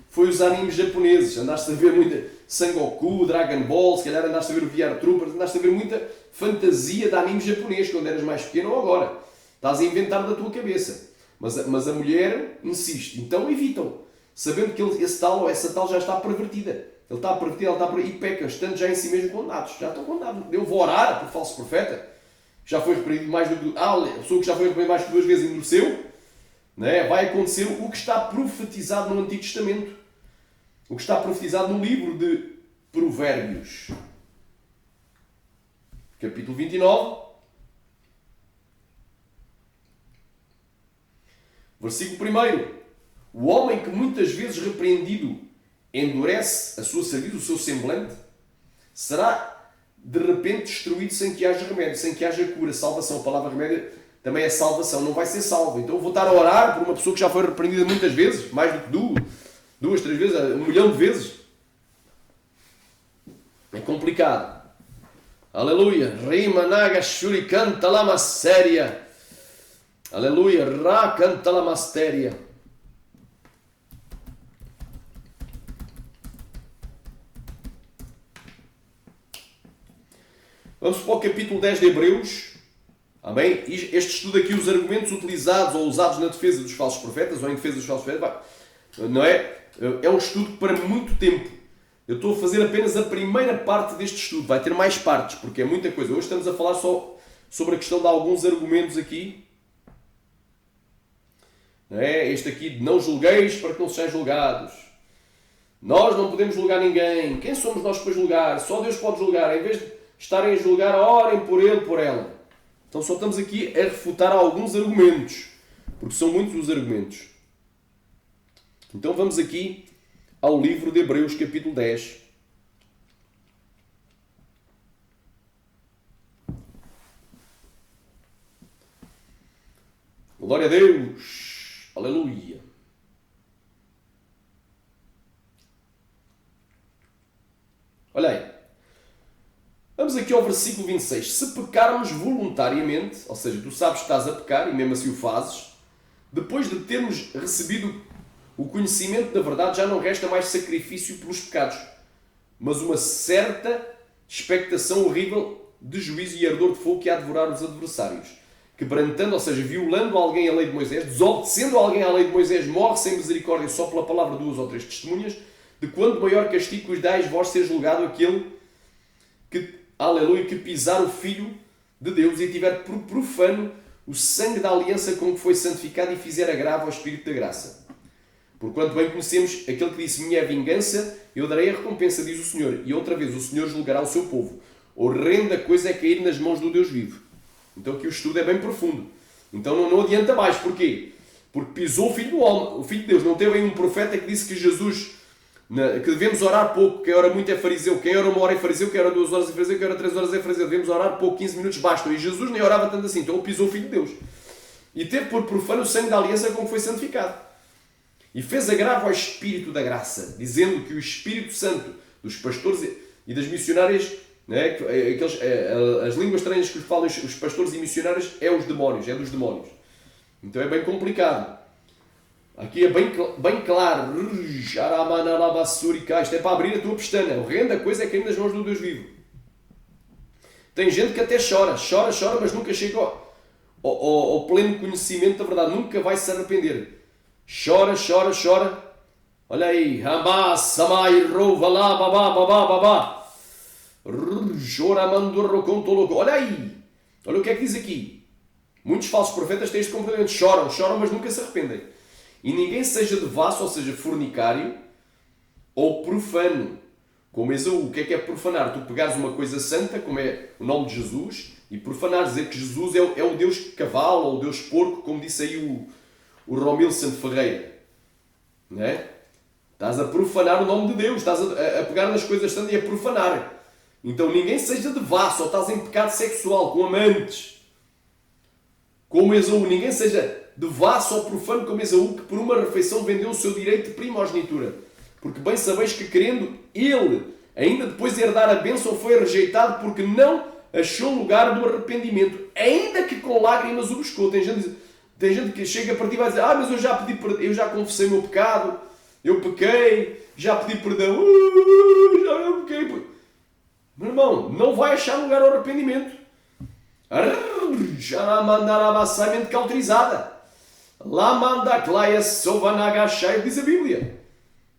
Speaker 1: foi os animes japoneses. Andaste a ver muita Sangoku, Dragon Ball, se calhar andaste a ver o VR Troopers, andaste a ver muita fantasia de anime japonês quando eras mais pequeno ou agora. Estás a inventar da tua cabeça. Mas a mulher insiste. Então evitam, sabendo que esse tal ou essa tal já está pervertida. Ele está pervertido, ela está pervertida e pecam, estando já em si mesmo condenados. Já estão condenados. Eu vou orar por falso profeta. Já foi repreendido mais do que... a pessoa que já foi repreendida mais que 2 vezes endureceu. Vai acontecer o que está profetizado no Antigo Testamento. O que está profetizado no livro de Provérbios. Capítulo 29. Versículo 1. O homem que muitas vezes repreendido endurece a sua cerviz, o seu semblante, será de repente destruído sem que haja remédio, sem que haja cura. Salvação, a palavra remédio também é salvação, não vai ser salvo. Então eu vou estar a orar por uma pessoa que já foi repreendida muitas vezes, mais do que duas, três vezes, 1.000.000 de vezes. É complicado. Aleluia. Rima naga shuri canta lama séria. Aleluia. Ra canta lama séria. Vamos para o capítulo 10 de Hebreus. Amém? Este estudo aqui, os argumentos utilizados ou usados na defesa dos falsos profetas ou em defesa dos falsos profetas, não é? É um estudo para muito tempo. Eu estou a fazer apenas a primeira parte deste estudo. Vai ter mais partes, porque é muita coisa. Hoje estamos a falar só sobre a questão de alguns argumentos aqui. Não é? Este aqui de não julgueis para que não sejam julgados. Nós não podemos julgar ninguém. Quem somos nós para julgar? Só Deus pode julgar. Em vez de estarem a julgar, orem por ele, por ela. Então só estamos aqui a refutar alguns argumentos, porque são muitos os argumentos. Então vamos aqui ao livro de Hebreus, capítulo 10. Glória a Deus! Aleluia! Olha aí. Vamos aqui ao versículo 26. Se pecarmos voluntariamente, ou seja, tu sabes que estás a pecar e mesmo assim o fazes, depois de termos recebido o conhecimento da verdade, já não resta mais sacrifício pelos pecados, mas uma certa expectação horrível de juízo e ardor de fogo que há a devorar os adversários. Quebrantando, ou seja, violando alguém a lei de Moisés, desobedecendo alguém à lei de Moisés, morre sem misericórdia só pela palavra de 2 ou 3 testemunhas, de quanto maior castigo vos dais vós ser julgado aquele que, aleluia, que pisar o Filho de Deus e tiver por profano o sangue da aliança com que foi santificado e fizer agravo ao Espírito da graça. Porquanto bem conhecemos aquele que disse: minha é a vingança, eu darei a recompensa, diz o Senhor. E outra vez o Senhor julgará o seu povo. Horrenda coisa é cair nas mãos do Deus vivo. Então aqui o estudo é bem profundo. Então não adianta mais. Porquê? Porque pisou o Filho do homem, o Filho de Deus. Não teve aí um profeta que disse que Jesus, que devemos orar pouco, quem ora muito é fariseu, quem ora 1 hora é fariseu, quem ora 2 horas é fariseu, quem ora 3 horas é fariseu. Devemos orar pouco, 15 minutos bastam. E Jesus nem orava tanto assim. Então ele pisou o Filho de Deus. E teve por profano o sangue da aliança com que foi santificado. E fez agravo ao Espírito da graça, dizendo que o Espírito Santo dos pastores e das missionárias, né, as línguas estranhas que falam os pastores e missionários, é os demónios, é dos demónios. Então é bem complicado. Aqui é bem claro. Isto é para abrir a tua pestana. Horrenda coisa é cair nas mãos do Deus vivo. Tem gente que até chora, mas nunca chega ao pleno conhecimento da verdade. Nunca vai se arrepender. Chora. Olha aí. Olha aí. Olha o que é que diz aqui. Muitos falsos profetas têm este comportamento. Choram, mas nunca se arrependem. E ninguém seja devasso, ou seja, fornicário, ou profano, como Esaú. O que é profanar? Tu pegares uma coisa santa, como é o nome de Jesus, e profanar, dizer que Jesus é o Deus cavalo, ou o Deus porco, como disse aí o Romilson Ferreira. Não é? Estás a profanar o nome de Deus, estás a pegar nas coisas santas e a profanar. Então ninguém seja devasso, ou estás em pecado sexual, com amantes, como Esaú. Ninguém seja devasso ou profano como Esaú, que por uma refeição vendeu o seu direito de primogenitura. Porque bem sabeis que, querendo ele, ainda depois de herdar a bênção, foi rejeitado porque não achou lugar do arrependimento, ainda que com lágrimas o buscou. Tem gente que chega para ti e vai dizer: mas eu já confessei o meu pecado, eu pequei, já pedi perdão, já pequei. Meu irmão, não vai achar lugar ao arrependimento. Já mandará a mente cauterizada. Lá manda claia sovanagachai, diz a Bíblia.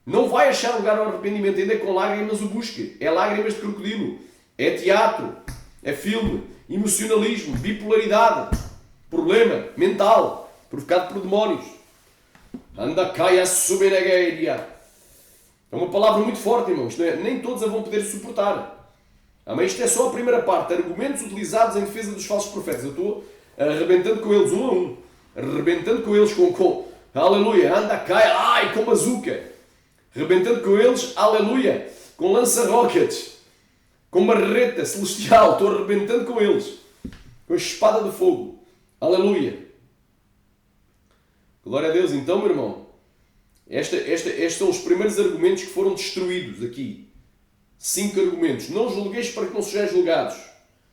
Speaker 1: Não vai achar lugar ao arrependimento, ainda com lágrimas o busque. É lágrimas de crocodilo, é teatro, é filme, emocionalismo, bipolaridade, problema mental, provocado por demónios. Anda caia subenagueira. É uma palavra muito forte, irmãos. Nem todos a vão poder suportar. Mas isto é só a primeira parte. Argumentos utilizados em defesa dos falsos profetas. Eu estou arrebentando com eles um a um. Arrebentando com eles com aleluia, anda, cai, com bazuca. Arrebentando com eles, aleluia, com lança-rockets. com marreta celestial, estou arrebentando com eles, com a espada de fogo. Aleluia! Glória a Deus. Então, meu irmão, estes são os primeiros argumentos que foram destruídos aqui. 5 argumentos. Não julgueis para que não sejais julgados.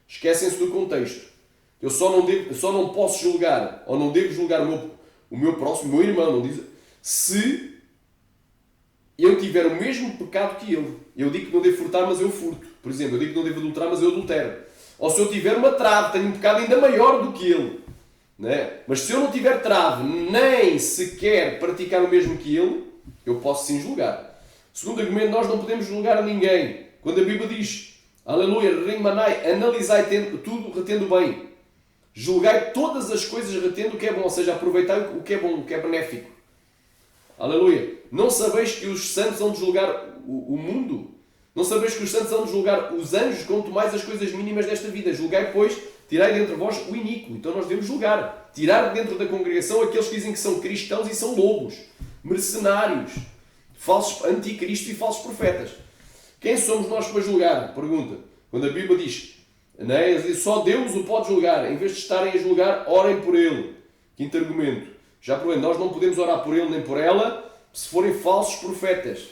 Speaker 1: Esquecem-se do contexto. Eu só não posso julgar, ou não devo julgar o meu próximo, o meu irmão, não diz, se eu tiver o mesmo pecado que ele. Eu digo que não devo furtar, mas eu furto. Por exemplo, eu digo que não devo adulterar, mas eu adultero. Ou se eu tiver uma trave, tenho um pecado ainda maior do que ele. Né? Mas se eu não tiver trave, nem sequer praticar o mesmo que ele, eu posso sim julgar. Segundo argumento, nós não podemos julgar a ninguém. Quando a Bíblia diz, aleluia, rimanai, analisai tudo retendo bem. Julgai todas as coisas retendo o que é bom, ou seja, aproveitai o que é bom, o que é benéfico. Aleluia. Não sabeis que os santos hão de julgar o mundo? Não sabeis que os santos hão de julgar os anjos, quanto mais as coisas mínimas desta vida? Julgai, pois, tirai dentre vós o iníquo. Então nós devemos julgar. Tirar dentro da congregação aqueles que dizem que são cristãos e são lobos, mercenários, falsos anticristo e falsos profetas. Quem somos nós para julgar? Pergunta. Quando a Bíblia diz, né, só Deus o pode julgar. Em vez de estarem a julgar, orem por ele. Quinto argumento. Já provei, nós não podemos orar por ele nem por ela se forem falsos profetas.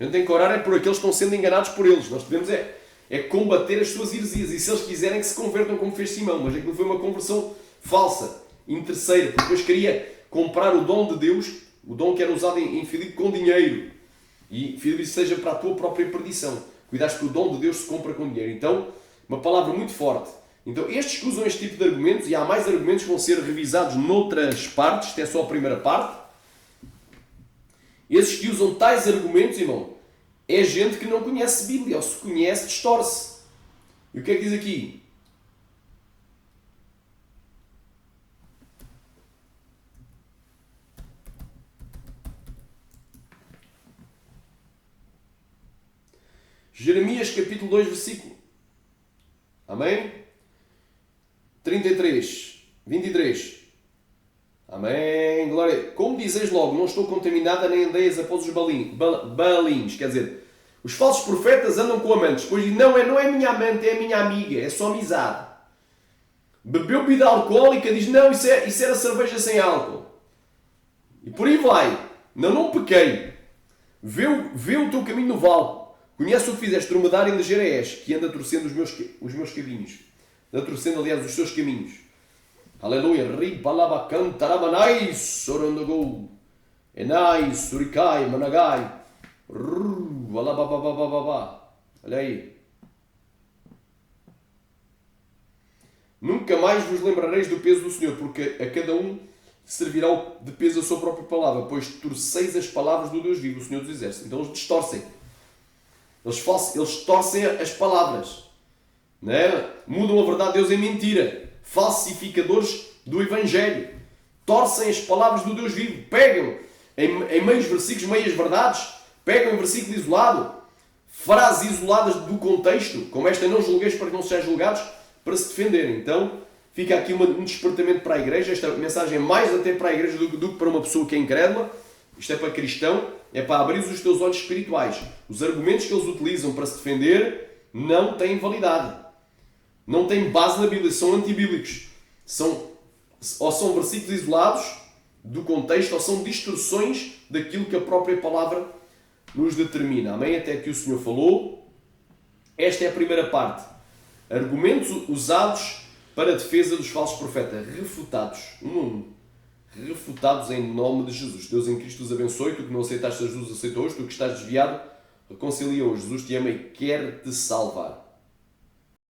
Speaker 1: A gente tem que orar é por aqueles que estão sendo enganados por eles. Nós devemos combater as suas heresias. E se eles quiserem que se convertam como fez Simão, mas aquilo foi uma conversão falsa, interesseira, porque depois queria comprar o dom de Deus, o dom que era usado em Filipe, com dinheiro. E Filipe seja para a tua própria perdição. Cuidaste que o dom de Deus se compra com dinheiro. Então, uma palavra muito forte. Então, estes que usam este tipo de argumentos, e há mais argumentos que vão ser revisados noutras partes, isto é só a primeira parte. Esses que usam tais argumentos, irmão, é gente que não conhece Bíblia, ou se conhece, distorce. E o que é que diz aqui? Jeremias capítulo 2, versículo. Amém? 33, 23. Amém, glória. Como dizeis logo, não estou contaminada nem andeias após os balins. Quer dizer, os falsos profetas andam com amantes. Depois dizem, não é minha amante, é minha amiga, é só amizade. Bebeu bebida alcoólica, diz, não, isso era cerveja sem álcool. E por aí vai. Não pequei. Vê o teu caminho no vale. Conhece o que fizeste, dromedário e ligeiro és, que anda torcendo os meus caminhos. Anda torcendo, aliás, os seus caminhos. Aleluia. Ripalaba cantaramanai sorondogou. Enai surikai managai. Alabababababá. Olha aí. Nunca mais vos lembrareis do peso do Senhor, porque a cada um servirá de peso a sua própria palavra, pois torceis as palavras do Deus vivo, o Senhor dos Exércitos. Então eles distorcem. Eles torcem as palavras. Né? Mudam a verdade de Deus em mentira. Falsificadores do Evangelho. Torcem as palavras do Deus vivo. Pegam em meios versículos, meias verdades. Pegam em versículo isolado. Frases isoladas do contexto. Como esta, não julgueis para que não sejam julgados, para se defenderem. Então, fica aqui um despertamento para a igreja. Esta mensagem é mais até para a igreja do que para uma pessoa que é incrédula. Isto é para cristão. É para abrir os teus olhos espirituais. Os argumentos que eles utilizam para se defender não têm validade. Não têm base na Bíblia. São antibíblicos. Ou são versículos isolados do contexto, ou são distorções daquilo que a própria palavra nos determina. Amém? Até que o Senhor falou. Esta é a primeira parte. Argumentos usados para a defesa dos falsos profetas. Refutados. Um a um. Refutados em nome de Jesus. Deus em Cristo os abençoe. Tu que não aceitaste, Jesus aceitou hoje. Tu que estás desviado, reconcilia hoje. Jesus te ama e quer te salvar.